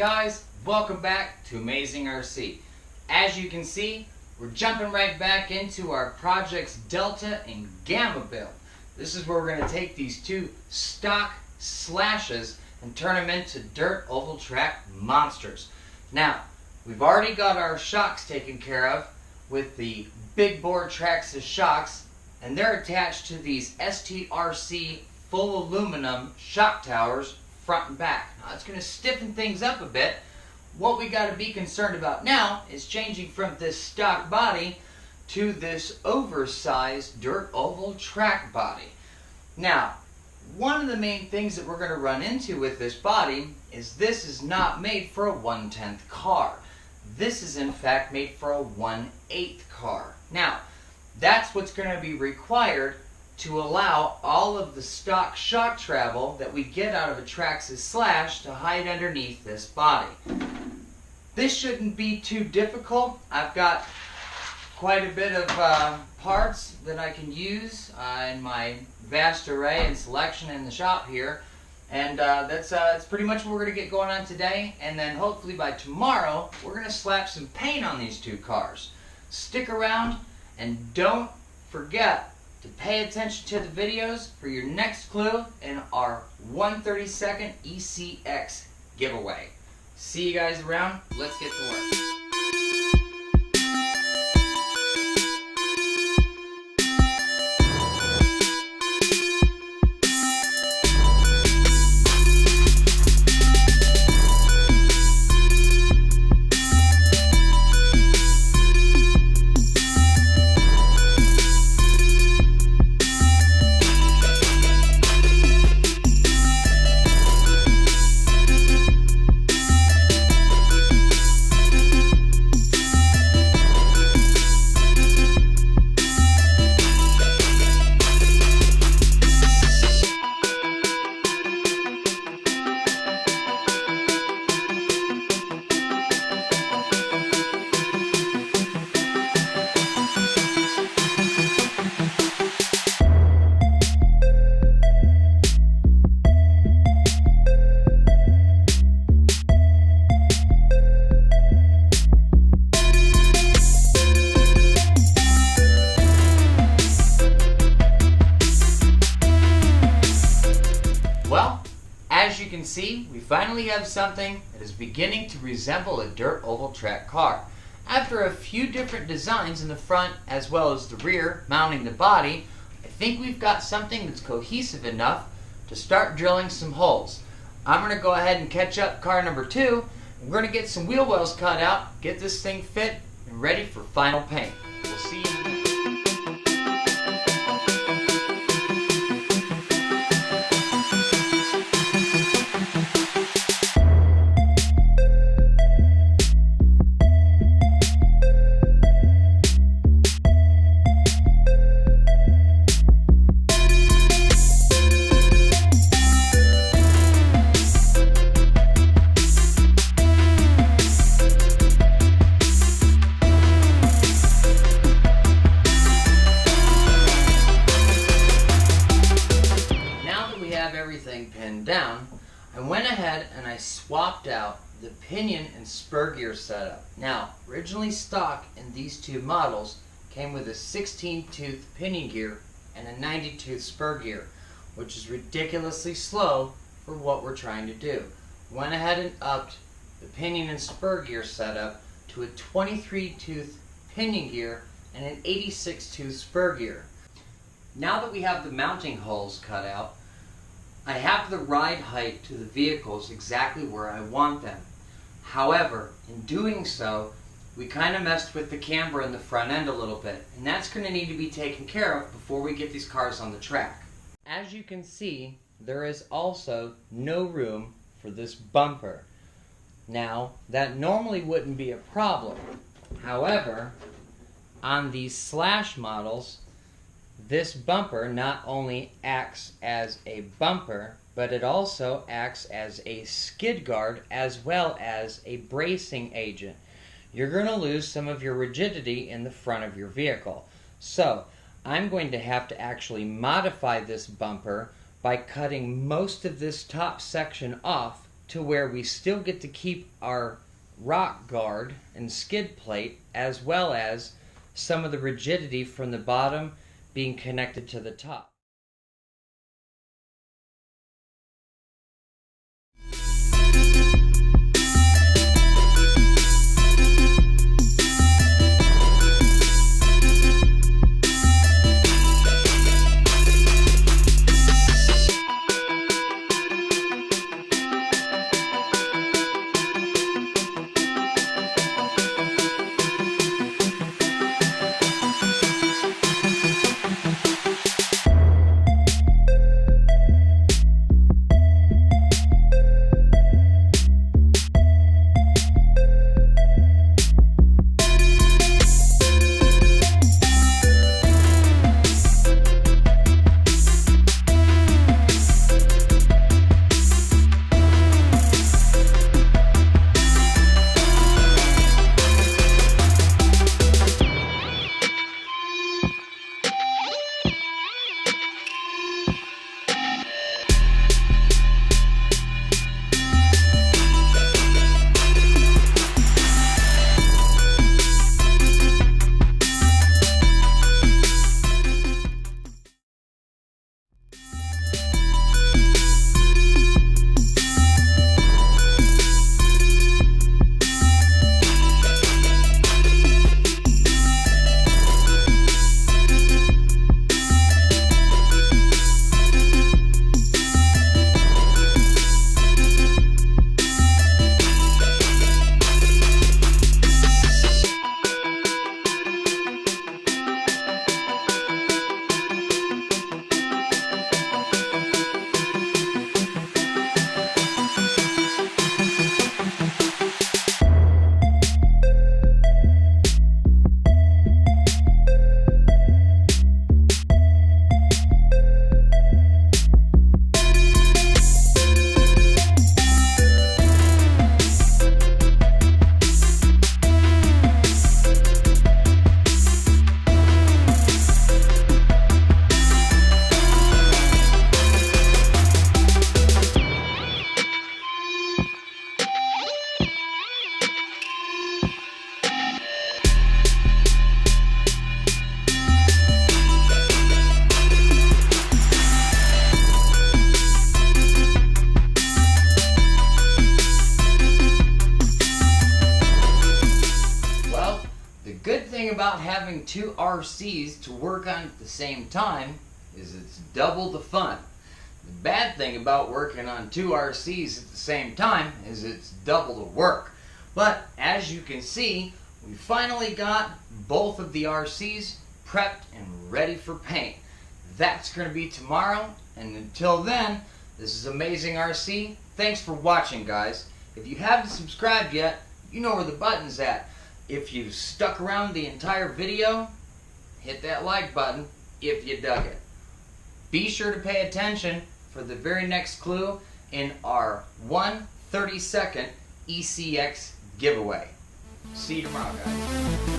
guys, welcome back to Amazing RC. As you can see, we're jumping right back into our projects Delta and Gamma build. This is where we're going to take these two stock slashes and turn them into dirt oval track monsters. Now, we've already got our shocks taken care of with the big bore TRAXXAS shocks, and they're attached to these STRC full aluminum shock towers front and back. Now it's going to stiffen things up a bit. What we got to be concerned about now is changing from this stock body to this oversized dirt oval track body. Now, one of the main things that we're going to run into with this body is this is not made for a 1/10 car. This is in fact made for a 1/8 car. Now, that's what's going to be required to allow all of the stock shock travel that we get out of a TRAXXAS Slash to hide underneath this body. This shouldn't be too difficult. I've got quite a bit of parts that I can use in my vast array and selection in the shop here, and that's pretty much what we're going to get going on today. And then hopefully by tomorrow we're going to slap some paint on these two cars. Stick around and don't forget to pay attention to the videos for your next clue in our 1/32 ECX giveaway. See you guys around. Let's get to work. As you can see, we finally have something that is beginning to resemble a dirt oval track car. After a few different designs in the front as well as the rear mounting the body, I think we've got something that's cohesive enough to start drilling some holes. I'm going to go ahead and catch up car number 2. We're going to get some wheel wells cut out, get this thing fit and ready for final paint. We'll see you in a minute. Everything pinned down, I went ahead and I swapped out the pinion and spur gear setup. Now, originally stock in these two models came with a 16-tooth pinion gear and a 90-tooth spur gear, which is ridiculously slow for what we're trying to do. Went ahead and upped the pinion and spur gear setup to a 23-tooth pinion gear and an 86-tooth spur gear. Now that we have the mounting holes cut out, I have the ride height to the vehicles exactly where I want them. However, in doing so, we kind of messed with the camber in the front end a little bit, and that's going to need to be taken care of before we get these cars on the track. As you can see, there is also no room for this bumper. Now, that normally wouldn't be a problem. However, on these Slash models, this bumper not only acts as a bumper, but it also acts as a skid guard as well as a bracing agent. You're going to lose some of your rigidity in the front of your vehicle. So I'm going to have to actually modify this bumper by cutting most of this top section off to where we still get to keep our rock guard and skid plate, as well as some of the rigidity from the bottom being connected to the top. About having two RCs to work on at the same time is it's double the fun. The bad thing about working on two RCs at the same time is it's double the work. But as you can see, we finally got both of the RCs prepped and ready for paint. That's going to be tomorrow, and until then, this is Amazing RC. Thanks for watching, guys. If you haven't subscribed yet, you know where the button's at. If you stuck around the entire video, hit that like button if you dug it. Be sure to pay attention for the very next clue in our 1/32 ECX giveaway. See you tomorrow, guys.